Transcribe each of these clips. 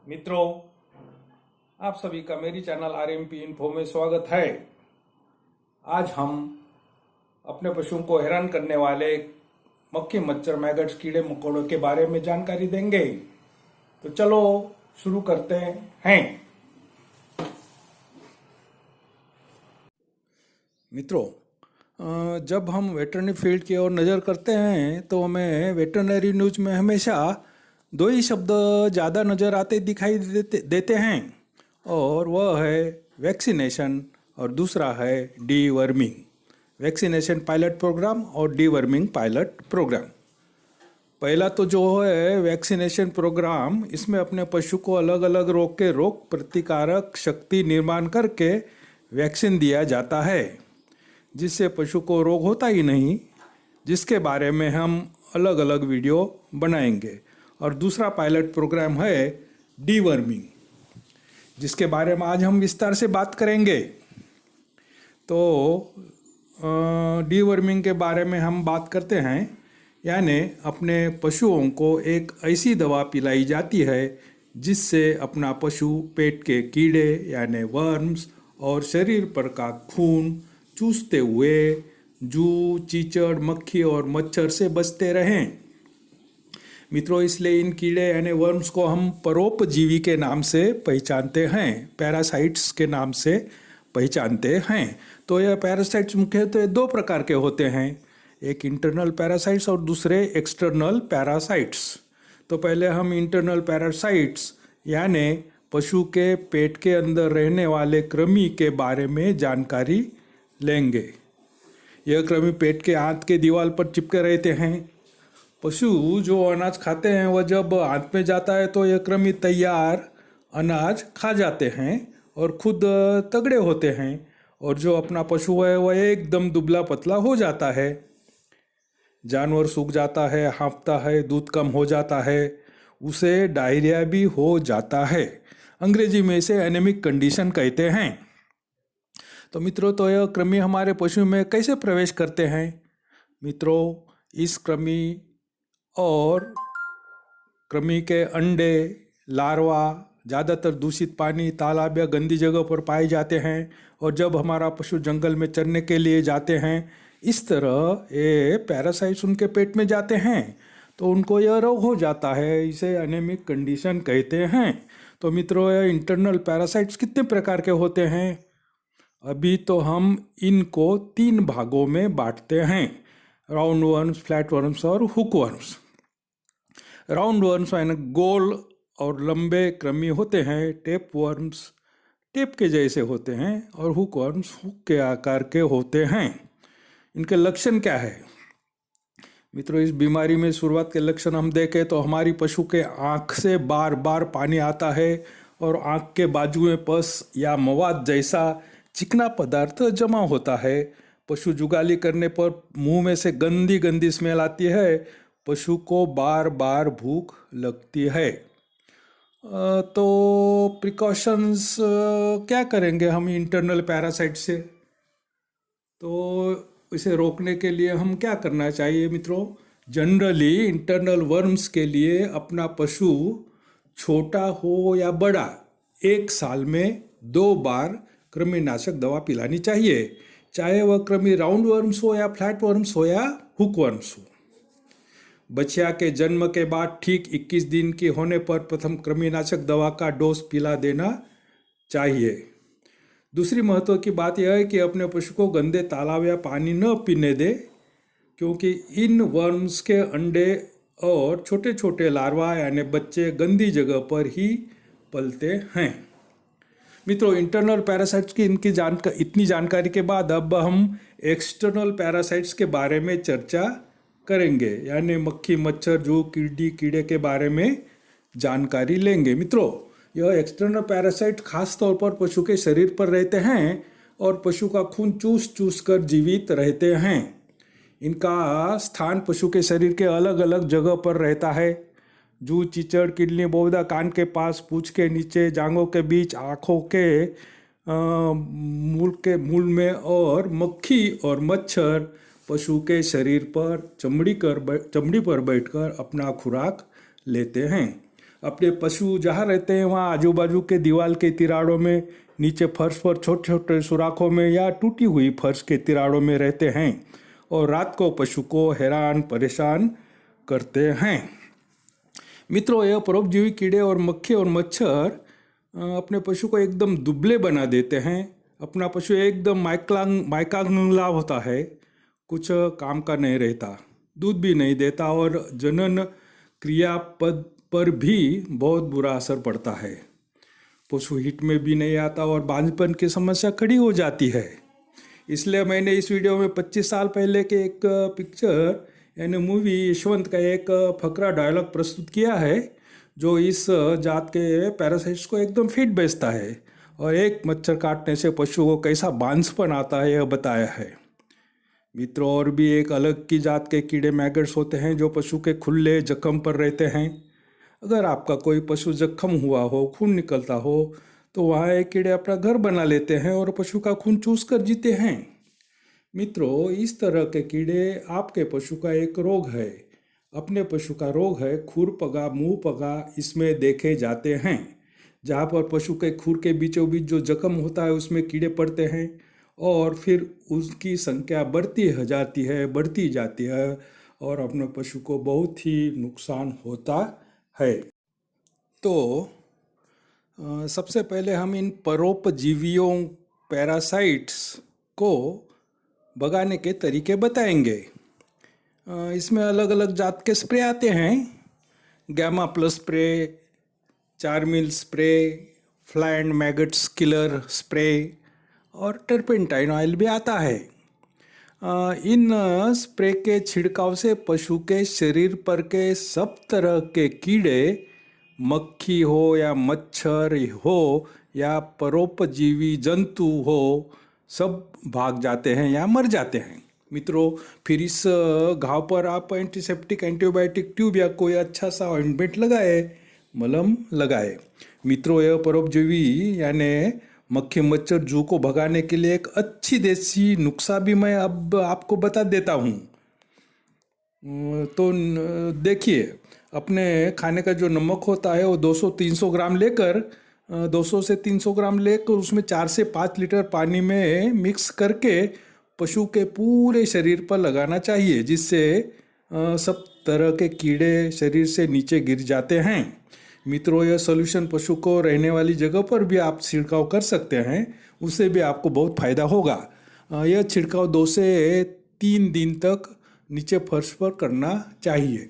मित्रों, आप सभी का मेरी चैनल आरएमपी इन्फो में स्वागत है। आज हम अपने पशुओं को हैरान करने वाले मक्खी, मच्छर, मैगट्स, कीड़े मकोड़ों के बारे में जानकारी देंगे। तो चलो शुरू करते हैं। मित्रों, जब हम वेटरनरी फील्ड की ओर नज़र करते हैं तो हमें वेटरनरी न्यूज में हमेशा दो ही शब्द ज़्यादा नज़र आते दिखाई देते हैं, और वह है वैक्सीनेशन और दूसरा है डीवर्मिंग। वैक्सीनेशन पायलट प्रोग्राम और डीवर्मिंग पायलट प्रोग्राम। पहला तो जो है वैक्सीनेशन प्रोग्राम, इसमें अपने पशु को अलग अलग रोग के रोग प्रतिकारक शक्ति निर्माण करके वैक्सीन दिया जाता है, जिससे पशु को रोग होता ही नहीं, जिसके बारे में हम अलग अलग वीडियो बनाएंगे। और दूसरा पायलट प्रोग्राम है डीवर्मिंग, जिसके बारे में आज हम विस्तार से बात करेंगे। तो डीवर्मिंग के बारे में हम बात करते हैं, यानी अपने पशुओं को एक ऐसी दवा पिलाई जाती है जिससे अपना पशु पेट के कीड़े यानी वर्म्स और शरीर पर का खून चूसते हुए जू, चीचड़, मक्खी और मच्छर से बचते रहें। मित्रों, इसलिए इन कीड़े यानी वर्म्स को हम परोपजीवी के नाम से पहचानते हैं, पैरासाइट्स के नाम से पहचानते हैं। तो यह पैरासाइट्स मुख्यतः दो प्रकार के होते हैं, एक इंटरनल पैरासाइट्स और दूसरे एक्सटर्नल पैरासाइट्स। तो पहले हम इंटरनल पैरासाइट्स यानी पशु के पेट के अंदर रहने वाले कृमि के बारे में जानकारी लेंगे। यह कृमि पेट के आंत के दीवार पर चिपके रहते हैं। पशु जो अनाज खाते हैं वह जब आंत में जाता है तो यह कृमि तैयार अनाज खा जाते हैं और खुद तगड़े होते हैं, और जो अपना पशु है वह एकदम दुबला पतला हो जाता है। जानवर सूख जाता है, हाँफता है, दूध कम हो जाता है, उसे डायरिया भी हो जाता है। अंग्रेजी में इसे एनीमिक कंडीशन कहते हैं। तो मित्रों, तो यह कृमि हमारे पशु में कैसे प्रवेश करते हैं? मित्रों, इस कृमि और कृमि के अंडे, लार्वा ज़्यादातर दूषित पानी, तालाब या गंदी जगह पर पाए जाते हैं, और जब हमारा पशु जंगल में चरने के लिए जाते हैं, इस तरह ये पैरासाइट्स उनके पेट में जाते हैं तो उनको यह रोग हो जाता है। इसे एनीमिक कंडीशन कहते हैं। तो मित्रों, ये इंटरनल पैरासाइट्स कितने प्रकार के होते हैं? अभी तो हम इनको 3 भागों में बांटते हैं, राउंड वर्म्स, फ्लैट वर्म्स और हुक वर्म्स। राउंड वर्म्स यानी गोल और लंबे कृमि होते हैं, टेप वर्म्स टेप के जैसे होते हैं, और हुक वर्म्स हुक के आकार के होते हैं। इनके लक्षण क्या है? मित्रों, इस बीमारी में शुरुआत के लक्षण हम देखें तो हमारी पशु के आँख से बार बार पानी आता है और आँख के बाजू में पस या मवाद जैसा चिकना पदार्थ जमा होता है। पशु जुगाली करने पर मुंह में से गंदी गंदी स्मेल आती है। पशु को बार बार भूख लगती है। तो प्रिकॉशंस क्या करेंगे हम इंटरनल पैरासाइट से? तो इसे रोकने के लिए हम क्या करना चाहिए मित्रों? जनरली इंटरनल वर्म्स के लिए अपना पशु छोटा हो या बड़ा 1 साल में 2 बार कृमिनाशक दवा पिलानी चाहिए, चाहे वह कृमि राउंड वर्म्स हो या फ्लैट वर्म्स हो या हुक वर्म्स हो। बच्चा के जन्म के बाद ठीक 21 दिन के होने पर प्रथम कृमिनाशक दवा का डोज पिला देना चाहिए। दूसरी महत्व की बात यह है कि अपने पशु को गंदे तालाब या पानी न पीने दे, क्योंकि इन वर्म्स के अंडे और छोटे छोटे लार्वा यानी बच्चे गंदी जगह पर ही पलते हैं। मित्रों, इंटरनल पैरासाइट्स की इतनी जानकारी के बाद अब हम एक्सटर्नल पैरासाइट्स के बारे में चर्चा करेंगे, यानी मक्खी, मच्छर, जू, कीड़े के बारे में जानकारी लेंगे। मित्रों, यह एक्सटर्नल पैरासाइट खास तौर पर पशु के शरीर पर रहते हैं और पशु का खून चूस कर जीवित रहते हैं। इनका स्थान पशु के शरीर के अलग अलग जगह पर रहता है। जू, चीचड़, किडनी, बोवदा कान के पास, पूंछ के नीचे, जांघों के बीच, आँखों के मूल में, और मक्खी और मच्छर पशु के शरीर पर चमड़ी पर बैठकर अपना खुराक लेते हैं। अपने पशु जहाँ रहते हैं वहाँ आजू बाजू के दीवार के तिराड़ों में, नीचे फर्श पर छोटे छोटे सुराखों में या टूटी हुई फर्श के तिराड़ों में रहते हैं और रात को पशु को हैरान परेशान करते हैं। मित्रों, यह परोपजीवी कीड़े और मक्खी और मच्छर अपने पशु को एकदम दुबले बना देते हैं। अपना पशु एकदम माइकांगला होता है, कुछ काम का नहीं रहता, दूध भी नहीं देता और जनन क्रिया पद पर भी बहुत बुरा असर पड़ता है। पशु हिट में भी नहीं आता और बांझपन की समस्या खड़ी हो जाती है। इसलिए मैंने इस वीडियो में 25 साल पहले के एक पिक्चर यानी मूवी यशवंत का एक फकरा डायलॉग प्रस्तुत किया है, जो इस जात के पैरासाइट्स को एकदम फिट बेचता है और एक मच्छर काटने से पशु को कैसा बांझपन आता है यह बताया है। मित्रों, और भी एक अलग की जात के कीड़े मैगट्स होते हैं जो पशु के खुले जख्म पर रहते हैं। अगर आपका कोई पशु जख्म हुआ हो, खून निकलता हो, तो वहाँ एक कीड़े अपना घर बना लेते हैं और पशु का खून चूस कर जीते हैं। मित्रों, इस तरह के कीड़े आपके पशु का एक रोग है। अपने पशु का रोग है खुरपगा, मुंह पगा, इसमें देखे जाते हैं। जहाँ पर पशु के खुर के बीचों बीच जो जख्म होता है उसमें कीड़े पड़ते हैं और फिर उसकी संख्या बढ़ती जाती है और अपने पशु को बहुत ही नुकसान होता है। तो सबसे पहले हम इन परोपजीवियों पैरासाइट्स को भगाने के तरीके बताएंगे। इसमें अलग अलग जात के स्प्रे आते हैं। Gamma plus spray, charmil spray, fly and maggots killer spray और टर्पेंटाइन ऑयल भी आता है। इन स्प्रे के छिड़काव से पशु के शरीर पर के सब तरह के कीड़े, मक्खी हो या मच्छर हो या परोपजीवी जंतु हो, सब भाग जाते हैं या मर जाते हैं। मित्रों, फिर इस घाव पर आप एंटीसेप्टिक, एंटीबायोटिक ट्यूब या कोई अच्छा सा ऑइंटमेंट लगाए, मलहम लगाए। मित्रों, यह परोपजीवी यानी मक्खी मच्छर जू को भगाने के लिए एक अच्छी देसी नुस्खा भी मैं अब आपको बता देता हूँ। तो देखिए, अपने खाने का जो नमक होता है वो 200-300 ग्राम लेकर 200 से 300 ग्राम लेकर उसमें 4 से 5 लीटर पानी में मिक्स करके पशु के पूरे शरीर पर लगाना चाहिए, जिससे सब तरह के कीड़े शरीर से नीचे गिर जाते हैं। मित्रों, यह सोल्यूशन पशु को रहने वाली जगह पर भी आप छिड़काव कर सकते हैं, उससे भी आपको बहुत फायदा होगा। यह छिड़काव 2 से 3 दिन तक नीचे फर्श पर करना चाहिए।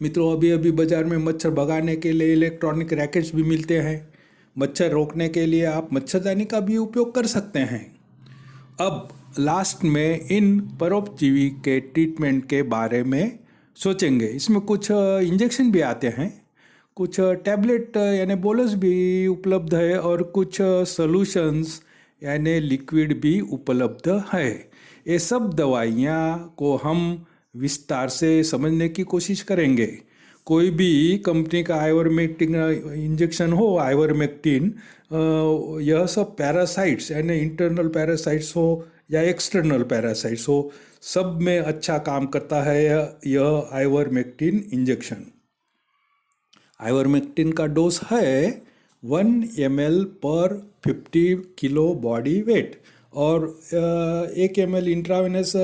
मित्रों, अभी अभी बाजार में मच्छर भगाने के लिए इलेक्ट्रॉनिक रैकेट्स भी मिलते हैं। मच्छर रोकने के लिए आप मच्छरदानी का भी उपयोग कर सकते हैं। अब लास्ट में इन परोपजीवी के ट्रीटमेंट के बारे में सोचेंगे। इसमें कुछ इंजेक्शन भी आते हैं, कुछ टैबलेट यानी बोलस भी उपलब्ध है और कुछ सॉल्यूशंस यानी लिक्विड भी उपलब्ध है। ये सब दवाइयाँ को हम विस्तार से समझने की कोशिश करेंगे। कोई भी कंपनी का आइवरमेक्टिन इंजेक्शन हो, आइवरमेक्टिन, यह सब पैरासाइट्स यानी इंटरनल पैरासाइट्स हो या एक्सटर्नल पैरासाइट्स हो, सब में अच्छा काम करता है यह आइवरमेक्टिन इंजेक्शन। आइवरमेक्टिन का डोज है 1 ml पर 50 किलो बॉडी वेट और 1 ml इंट्रावेनस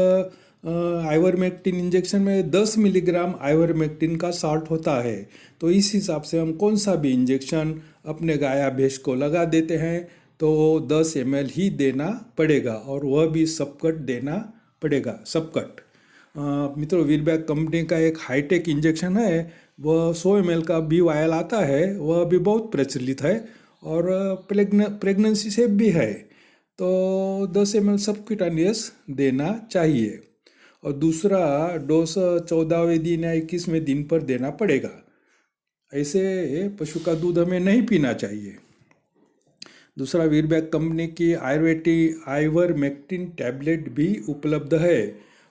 आइवरमेक्टिन इंजेक्शन में 10 मिलीग्राम आइवरमेक्टिन का साल्ट होता है। तो इस हिसाब से हम कौन सा भी इंजेक्शन अपने गाय या भैंस को लगा देते हैं तो 10 ml ही देना पड़ेगा और वह भी सबकट देना पड़ेगा, सबकट। मित्रों, वीरबैग कंपनी का एक हाईटेक इंजेक्शन है, वह 100 ml का भी वायल आता है, वह भी बहुत प्रचलित है और प्रेगनेंसी सेफ भी है। तो 10 ml सबक्यूटानियस देना चाहिए और दूसरा डोज 14वें दिन या 21वें दिन पर देना पड़ेगा। ऐसे पशु का दूध हमें नहीं पीना चाहिए। दूसरा, वीरबैग कंपनी की आइवरमेक्टिन टैबलेट भी उपलब्ध है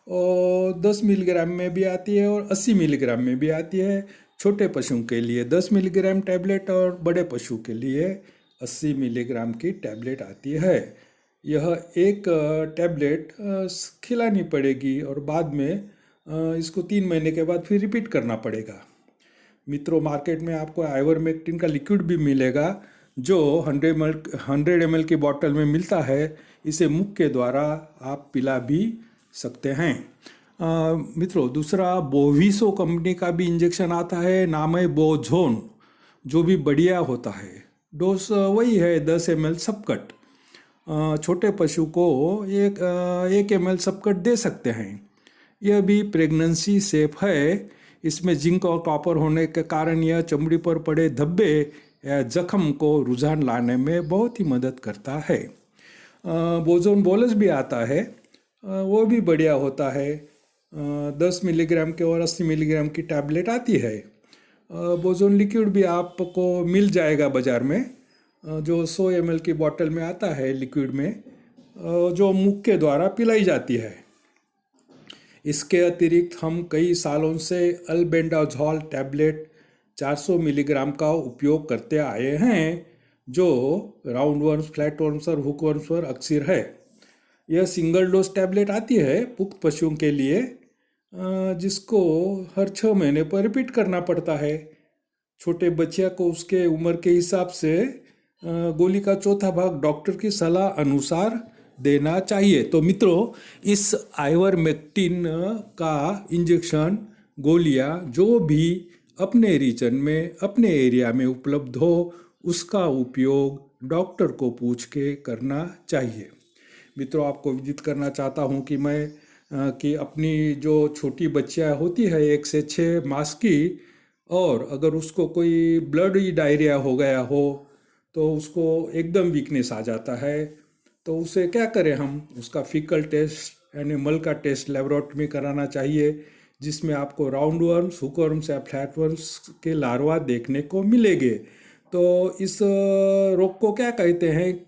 और 10 मिलीग्राम में भी आती है और 80 मिलीग्राम में भी आती है। छोटे पशुओं के लिए 10 मिलीग्राम टैबलेट और बड़े पशु के लिए 80 मिलीग्राम की टैबलेट आती है। यह एक टैबलेट खिलानी पड़ेगी और बाद में इसको 3 महीने के बाद फिर रिपीट करना पड़ेगा। मित्रों, मार्केट में आपको आइवरमेक्टिन का लिक्विड भी मिलेगा जो 100 ml की बॉटल में मिलता है। इसे मुख के द्वारा आप पिला भी सकते हैं। मित्रों, दूसरा बोविसो कंपनी का भी इंजेक्शन आता है, नाम है बोझोन, जो भी बढ़िया होता है। डोज वही है 10 ml सबकट। छोटे पशु को 1 ml सबकट दे सकते हैं। यह भी प्रेगनेंसी सेफ है। इसमें जिंक और कॉपर होने के कारण यह चमड़ी पर पड़े धब्बे या जख्म को रुझान लाने में बहुत ही मदद करता है। बोजोन बोलस भी आता है, वो भी बढ़िया होता है। 10 मिलीग्राम के और 80 मिलीग्राम की टैबलेट आती है। बोजोन लिक्विड भी आपको मिल जाएगा बाज़ार में, जो 100 ml की बोतल में आता है लिक्विड में, जो मुख के द्वारा पिलाई जाती है। इसके अतिरिक्त हम कई सालों से अल्बेंडाजोल टैबलेट 400 मिलीग्राम का उपयोग करते आए हैं, जो राउंडवर्म्स, फ्लैटवर्म्स और हुकवर्म्स पर अक्सर है। यह सिंगल डोज टैबलेट आती है पुख्त पशुओं के लिए, जिसको हर 6 महीने पर रिपीट करना पड़ता है। छोटे बच्चे को उसके उम्र के हिसाब से गोली का चौथा भाग डॉक्टर की सलाह अनुसार देना चाहिए। तो मित्रों, इस आइवरमेक्टिन का इंजेक्शन, गोलियां जो भी अपने रीजन में, अपने एरिया में उपलब्ध हो, उसका उपयोग डॉक्टर को पूछ के करना चाहिए। मित्रों, आपको विदित करना चाहता हूं कि अपनी जो छोटी बच्चियां होती है 1 से 6 मास की, और अगर उसको कोई ब्लड डायरिया हो गया हो तो उसको एकदम वीकनेस आ जाता है, तो उसे क्या करें हम, उसका फीकल टेस्ट यानी मल का टेस्ट लेबोरेटरी में कराना चाहिए, जिसमें आपको राउंडवर्म्स, हुकवर्म्स या फ्लैटवर्म्स के लार्वा देखने को मिलेंगे। तो इस रोग को क्या कहते हैं,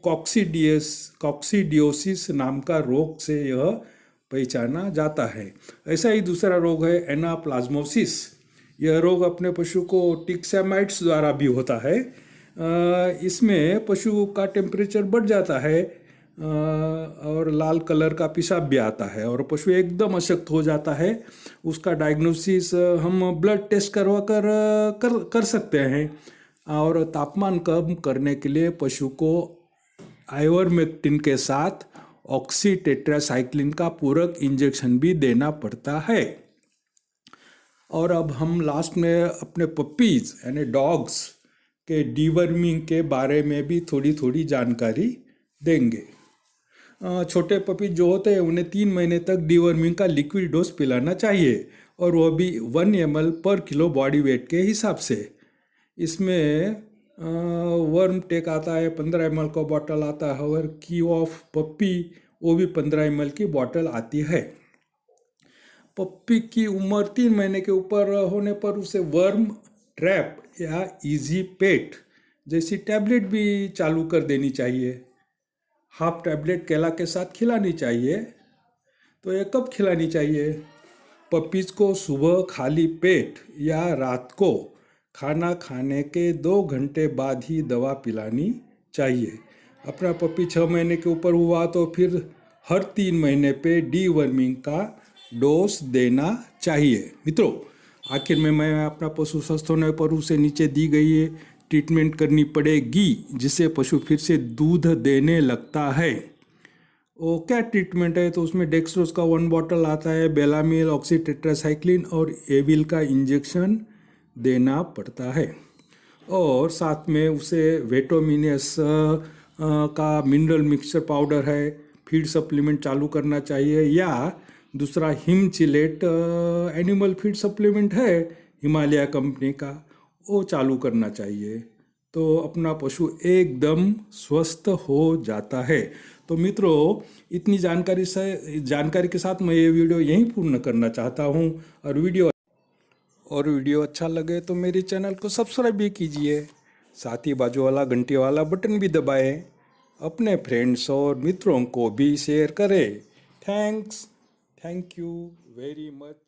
कॉक्सीडियोसिस नाम का रोग से यह पहचाना जाता है। ऐसा ही दूसरा रोग है एनाप्लाज्मोसिस। यह रोग अपने पशु को टिक्सैमाइट्स द्वारा भी होता है। इसमें पशु का टेम्परेचर बढ़ जाता है और लाल कलर का पेशाब भी आता है और पशु एकदम अशक्त हो जाता है। उसका डायग्नोसिस हम ब्लड टेस्ट करवा कर सकते हैं। और तापमान कम करने के लिए पशु को आइवरमेक्टिन के साथ ऑक्सीटेट्रासाइक्लिन का पूरक इंजेक्शन भी देना पड़ता है। और अब हम लास्ट में अपने पपीज यानी डॉग्स के डीवर्मिंग के बारे में भी थोड़ी थोड़ी जानकारी देंगे। छोटे पपी जो होते हैं उन्हें 3 महीने तक डीवर्मिंग का लिक्विड डोज पिलाना चाहिए, और वह भी 1 ml पर किलो बॉडी वेट के हिसाब से। इसमें वर्म टेक आता है, 15 ml का बॉटल आता है, और की ऑफ पप्पी वो भी 15 ml की बॉटल आती है। पप्पी की उम्र 3 महीने के ऊपर होने पर उसे वर्म ट्रैप या इजी पेट जैसी टैबलेट भी चालू कर देनी चाहिए। हाफ टैबलेट केला के साथ खिलानी चाहिए। तो ये कब खिलानी चाहिए? पपीज को सुबह खाली पेट या रात को खाना खाने के 2 घंटे बाद ही दवा पिलानी चाहिए। अपना पपी 6 महीने के ऊपर हुआ तो फिर हर 3 महीने पे डीवर्मिंग का डोज देना चाहिए। मित्रों, आखिर में मैं अपना पशु स्वस्थ होने पर उसे नीचे दी गई ट्रीटमेंट करनी पड़ेगी, जिससे पशु फिर से दूध देने लगता है। वो क्या ट्रीटमेंट है? तो उसमें डेक्सट्रोज का 1 बॉटल आता है, बेलामिल, ऑक्सीटेट्रासाइक्लिन और एविल का इंजेक्शन देना पड़ता है। और साथ में उसे विटामिनस का मिनरल मिक्सचर पाउडर है, फीड सप्लीमेंट चालू करना चाहिए, या दूसरा हिमचिलेट एनिमल फीड सप्लीमेंट है हिमालय कंपनी का, वो चालू करना चाहिए। तो अपना पशु एकदम स्वस्थ हो जाता है। तो मित्रों, इतनी जानकारी के साथ मैं ये वीडियो यहीं पूर्ण करना चाहता हूँ। और वीडियो अच्छा लगे तो मेरे चैनल को सब्सक्राइब भी कीजिए, साथ ही बाजू वाला घंटी वाला बटन भी दबाएं। अपने फ्रेंड्स और मित्रों को भी शेयर करें। Thank you very much.